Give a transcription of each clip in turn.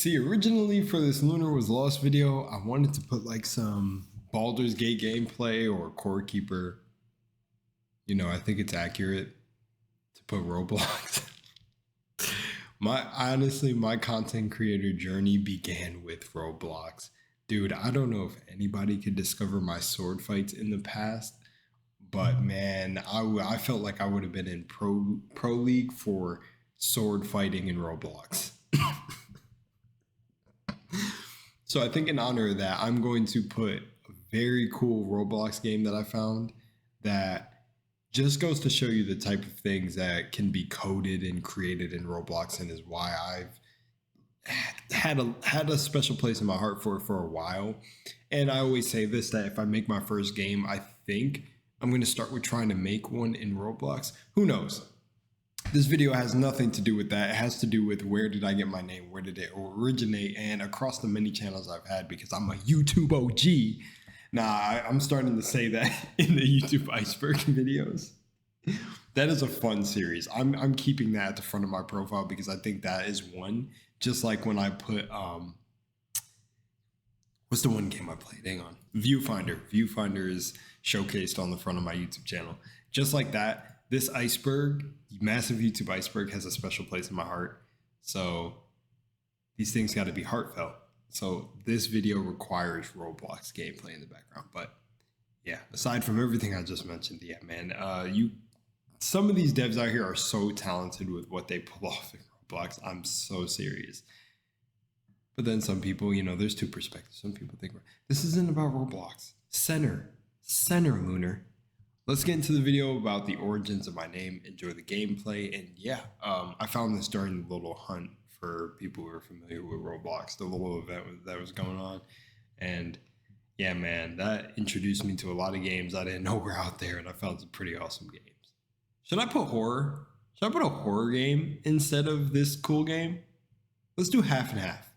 See, originally for this Lunarwaslost video, I wanted to put like some Baldur's Gate gameplay or Core Keeper. You know, I think it's accurate to put Roblox. My content creator journey began with Roblox. Dude, I don't know if anybody could discover my sword fights in the past, but man, I felt like I would have been in pro league for sword fighting in Roblox. So I think in honor of that, I'm going to put a very cool Roblox game that I found that just goes to show you the type of things that can be coded and created in Roblox, and is why I've had a special place in my heart for a while. And I always say this, that if I make my first game, I think I'm going to start with trying to make one in Roblox. Who knows? This video has nothing to do with that. It has to do with where did I get my name? Where did it originate? And across the many channels I've had, because I'm a YouTube OG. I'm starting to say that in the YouTube iceberg videos. That is a fun series. I'm keeping that at the front of my profile because I think that is one. Just like when I put, what's the one game I played? Hang on. Viewfinder. Viewfinder is showcased on the front of my YouTube channel. Just like that. This iceberg, massive YouTube iceberg, has a special place in my heart. So these things got to be heartfelt. So this video requires Roblox gameplay in the background. But yeah, aside from everything I just mentioned, yeah, man, some of these devs out here are so talented with what they pull off in Roblox. I'm so serious. But then some people, you know, there's two perspectives. Some people think this isn't about Roblox. Center, Lunar. Let's get into the video about the origins of my name, enjoy the gameplay, and yeah, I found this during the little hunt for people who are familiar with Roblox, the little event that was going on. And yeah, man, that introduced me to a lot of games I didn't know were out there, and I found some pretty awesome games. Should I put horror? Should I put a horror game instead of this cool game? Let's do half and half.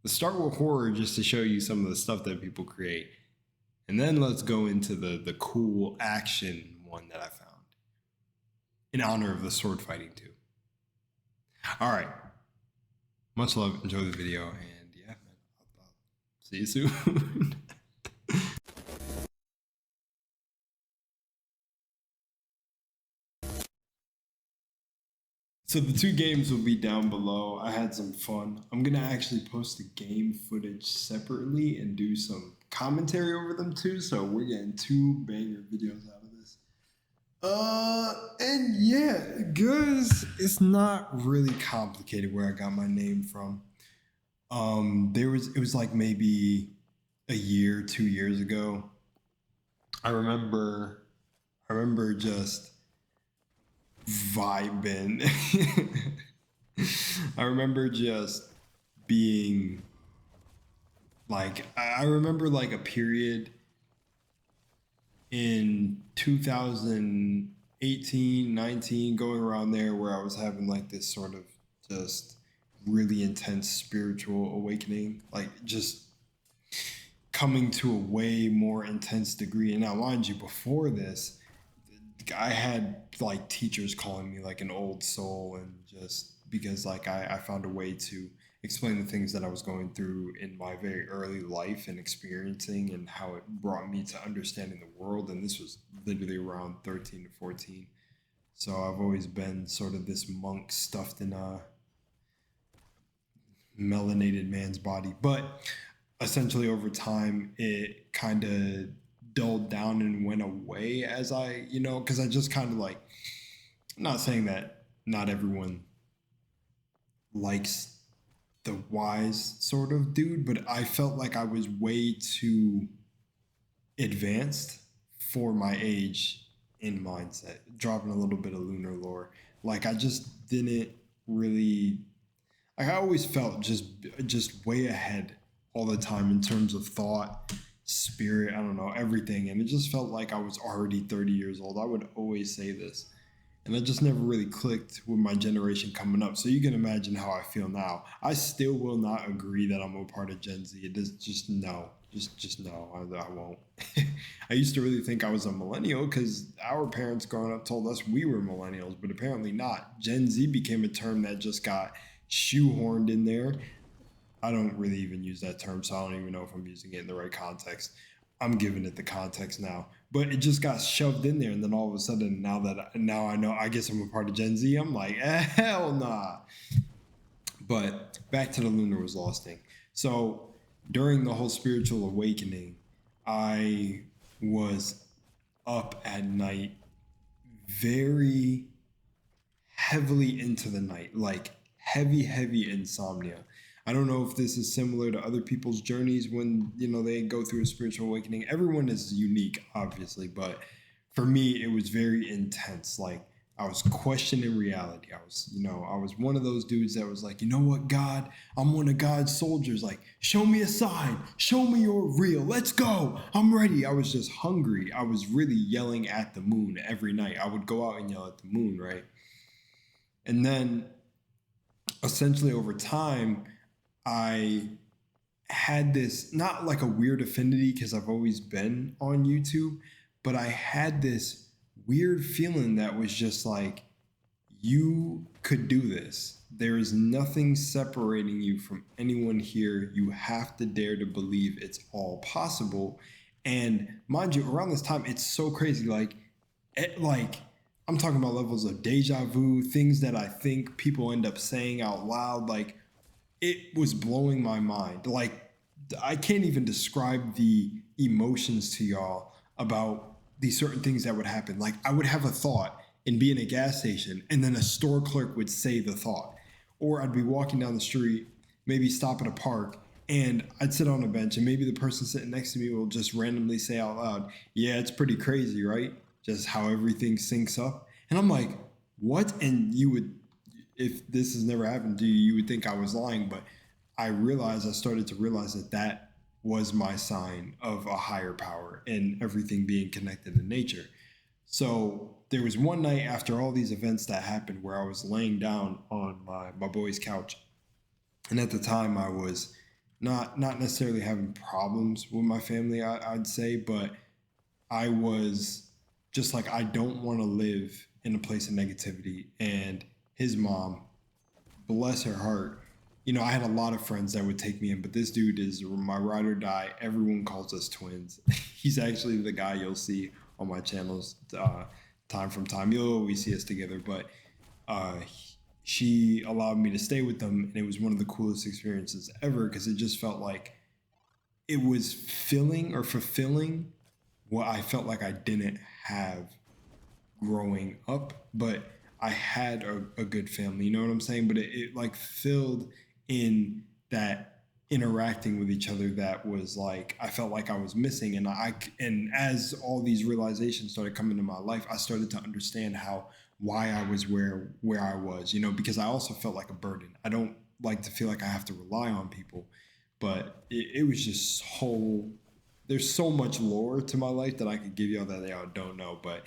Let's start with horror just to show you some of the stuff that people create. And then let's go into the cool action one that I found in honor of the sword fighting too. All right. Much love. Enjoy the video. And yeah, man, I'll see you soon. So the two games will be down below. I had some fun. I'm going to actually post the game footage separately and do some commentary over them too. So we're getting two banger videos out of this. And yeah, guys, it's not really complicated where I got my name from. It was like maybe a year, 2 years ago. I remember just vibing. I remember just being like, I remember like a period in 2018, 19, going around there where I was having like this sort of just really intense spiritual awakening, like just coming to a way more intense degree. And now, mind you, before this, I had like teachers calling me like an old soul, and just because like I found a way to explain the things that I was going through in my very early life and experiencing, and how it brought me to understanding the world. And this was literally around 13 to 14. So I've always been sort of this monk stuffed in a melanated man's body. But essentially over time, it kind of dulled down and went away as I, because I just kind of like, I'm not saying that not everyone likes the wise sort of dude, but I felt like I was way too advanced for my age in mindset, dropping a little bit of lunar lore. Like I just didn't really, like I always felt just way ahead all the time in terms of thought, spirit, I don't know, everything. And it just felt like I was already 30 years old. I would always say this. And it just never really clicked with my generation coming up. So you can imagine how I feel now. I still will not agree that I'm a part of Gen Z. It is just no. Just no, I won't. I used to really think I was a millennial because our parents growing up told us we were millennials, but apparently not. Gen Z became a term that just got shoehorned in there. I don't really even use that term, so I don't even know if I'm using it in the right context. I'm giving it the context now, but it just got shoved in there, and then all of a sudden, now I know, I guess I'm a part of Gen Z. I'm like, hell nah. But back to the Lunarwaslost thing. So during the whole spiritual awakening, I was up at night, very heavily into the night, like heavy insomnia. I don't know if this is similar to other people's journeys when, they go through a spiritual awakening. Everyone is unique, obviously, but for me, it was very intense. Like, I was questioning reality. I was one of those dudes that was like, you know what, God, I'm one of God's soldiers. Like, show me a sign, show me you're real. Let's go. I'm ready. I was just hungry. I was really yelling at the moon every night. I would go out and yell at the moon, right? And then essentially over time, I had this, not like a weird affinity because I've always been on YouTube, but I had this weird feeling that was just like, you could do this. There is nothing separating you from anyone here. You have to dare to believe it's all possible. And mind you, around this time, it's so crazy. Like I'm talking about levels of deja vu, things that I think people end up saying out loud. Like, it was blowing my mind. Like, I can't even describe the emotions to y'all about these certain things that would happen. Like, I would have a thought and be in a gas station, and then a store clerk would say the thought. Or I'd be walking down the street, maybe stop at a park, and I'd sit on a bench, and maybe the person sitting next to me will just randomly say out loud, yeah, it's pretty crazy, right? Just how everything syncs up. And I'm like, what? And you would, if this has never happened to you, you would think I was lying. But I started to realize that was my sign of a higher power and everything being connected in nature. So there was one night after all these events that happened where I was laying down on my boy's couch. And at the time I was not necessarily having problems with my family, I'd say, but I was just like, I don't want to live in a place of negativity. And his mom, bless her heart, I had a lot of friends that would take me in, but this dude is my ride or die. Everyone calls us twins. He's actually the guy you'll see on my channels time from time. You'll always see us together, but she allowed me to stay with them, and it was one of the coolest experiences ever because it just felt like it was fulfilling what I felt like I didn't have growing up, but I had a good family, you know what I'm saying? But it like filled in that interacting with each other that was like, I felt like I was missing. And as all these realizations started coming into my life, I started to understand why I was where I was, because I also felt like a burden. I don't like to feel like I have to rely on people, but it was just there's so much lore to my life that I could give y'all that y'all don't know. But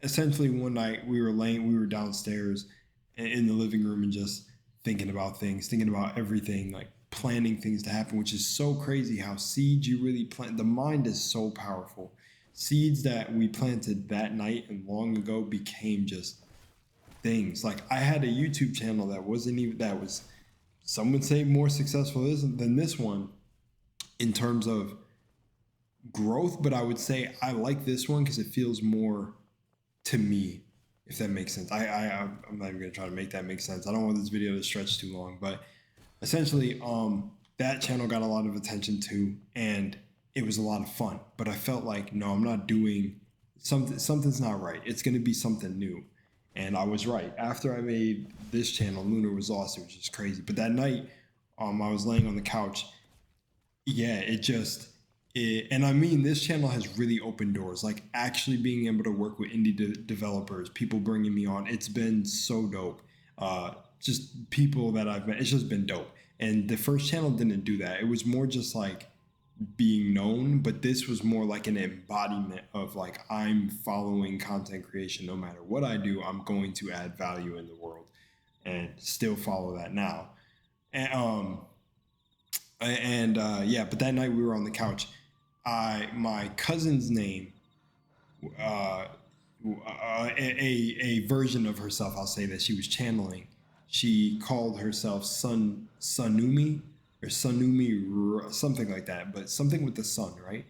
essentially one night we were downstairs in the living room and just thinking about things, thinking about everything, like planning things to happen, which is so crazy how seeds you really plant. The mind is so powerful. Seeds that we planted that night and long ago became just things. Like, I had a YouTube channel that was, some would say, more successful than this one in terms of growth, but I would say I like this one because it feels more to me, if that makes sense. I'm not even gonna try to make that make sense. I don't want this video to stretch too long, but essentially, that channel got a lot of attention too, and it was a lot of fun. But I felt like, no, I'm not doing something. Something's not right. It's gonna be something new, and I was right. After I made this channel, Lunarwaslost, it was just crazy. But that night, I was laying on the couch. Yeah, and I mean, this channel has really opened doors, like actually being able to work with indie developers, people bringing me on. It's been so dope. Just people that I've met. It's just been dope. And the first channel didn't do that. It was more just like being known, but this was more like an embodiment of like, I'm following content creation. No matter what I do, I'm going to add value in the world, and still follow that now. And yeah, but that night we were on the couch. My cousin's name, a version of herself, I'll say, that she was channeling. She called herself Sunumi or Sunumi, something like that, but something with the sun, right?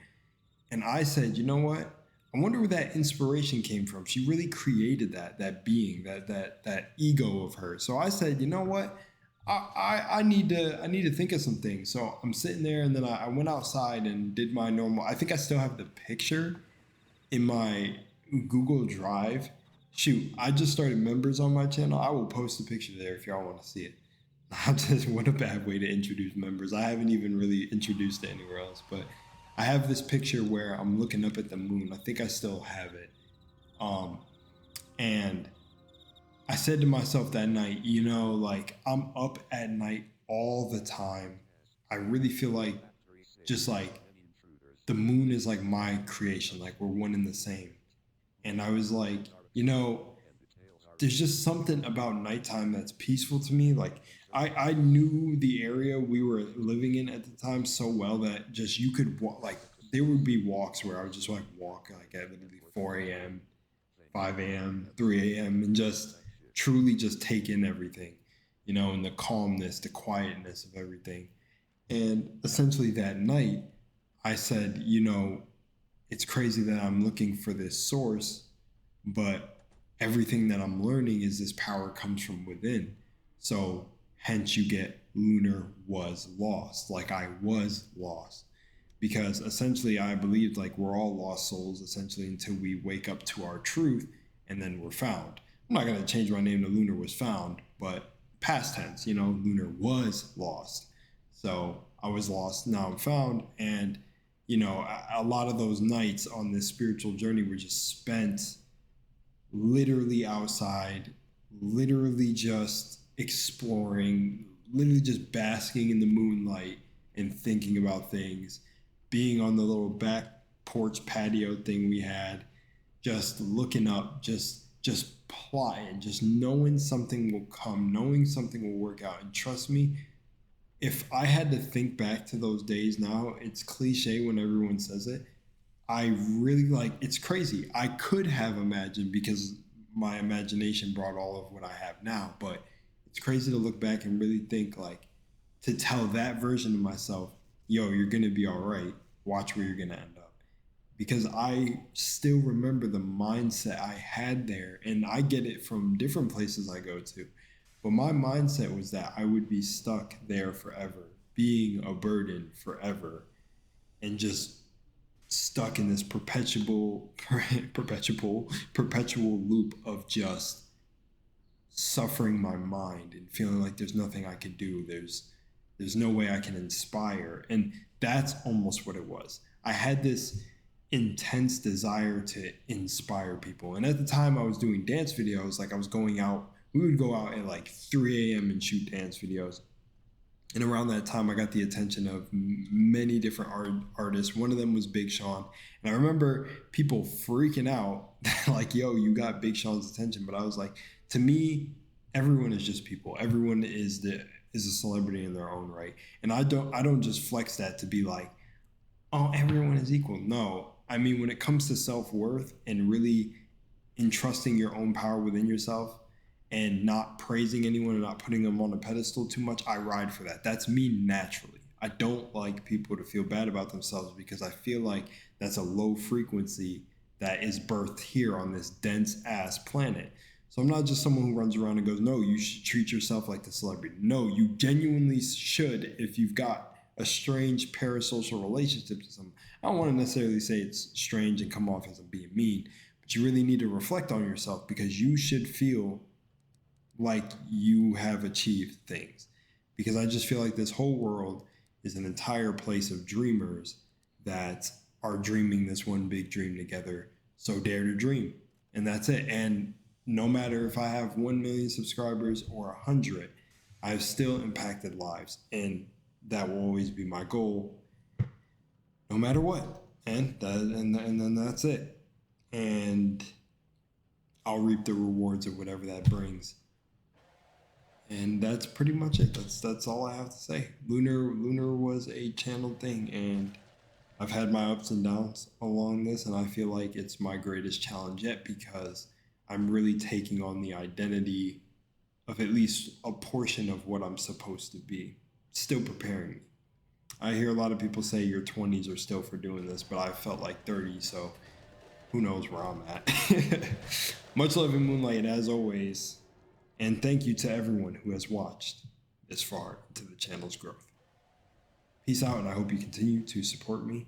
And I said, you know what? I wonder where that inspiration came from. She really created that being, that ego of her. So I said, you know what? I need to think of some things. So I'm sitting there, and then I went outside and did my normal. I think I still have the picture in my Google Drive. Shoot, I just started members on my channel. I will post a picture there if y'all want to see it. I'm just, what a bad way to introduce members. I haven't even really introduced it anywhere else, but I have this picture where I'm looking up at the moon. I think I still have it. And I said to myself that night, you know, like, I'm up at night all the time. I really feel like just like the moon is like my creation, like we're one and the same. And I was like, you know, there's just something about nighttime that's peaceful to me. Like I knew the area we were living in at the time so well that just you could walk, like there would be walks where I would just like walk like at literally 4 a.m., 5 a.m., 3 a.m. and just truly just take in everything, you know, and the calmness, the quietness of everything. And essentially that night, I said, you know, it's crazy that I'm looking for this source, but everything that I'm learning is this power comes from within. So hence you get lunar was lost, like I was lost. Because essentially I believed like we're all lost souls essentially until we wake up to our truth and then we're found. I'm not gonna change my name to Lunar was found, but past tense, you know, Lunar was lost. So I was lost, now I'm found. And, you know, a lot of those nights on this spiritual journey were just spent literally outside, literally just exploring, literally just basking in the moonlight and thinking about things, being on the little back porch patio thing we had, just looking up, just plotting, just knowing something will come, knowing something will work out. And trust me, if I had to think back to those days now, it's cliche when everyone says it. I really like, it's crazy. I could have imagined because my imagination brought all of what I have now, but it's crazy to look back and really think like to tell that version of myself, yo, you're going to be all right. Watch where you're going to end up. Because I still remember the mindset I had there, and I get it from different places I go to. But my mindset was that I would be stuck there forever, being a burden forever, and just stuck in this perpetual loop of just suffering my mind and feeling like there's nothing I can do. There's no way I can inspire. And that's almost what it was. I had this intense desire to inspire people. And at the time I was doing dance videos, like I was going out, we would go out at like 3 a.m. and shoot dance videos. And around that time, I got the attention of many different artists. One of them was Big Sean. And I remember people freaking out like, yo, you got Big Sean's attention. But I was like, to me, everyone is just people. Everyone is a celebrity in their own right. And I don't just flex that to be like, oh, everyone is equal. No, I mean, when it comes to self-worth and really entrusting your own power within yourself, and not praising anyone and not putting them on a pedestal too much, I ride for that. That's me naturally. I don't like people to feel bad about themselves because I feel like that's a low frequency that is birthed here on this dense ass planet. So I'm not just someone who runs around and goes, no, you should treat yourself like the celebrity. No, you genuinely should if you've got a strange parasocial relationship to someone. I don't want to necessarily say it's strange and come off as I'm being mean, but you really need to reflect on yourself because you should feel like you have achieved things. Because I just feel like this whole world is an entire place of dreamers that are dreaming this one big dream together. So dare to dream. And that's it. And no matter if I have 1 million subscribers or 100, I've still impacted lives. And that will always be my goal, no matter what. And then that's it. And I'll reap the rewards of whatever that brings. And that's pretty much it. That's all I have to say. Lunar was a channel thing, and I've had my ups and downs along this, and I feel like it's my greatest challenge yet because I'm really taking on the identity of at least a portion of what I'm supposed to be. Still preparing me. I hear a lot of people say your 20s are still for doing this, but I felt like 30, so who knows where I'm at. Much love in Moonlight, as always. And thank you to everyone who has watched this far into the channel's growth. Peace out, and I hope you continue to support me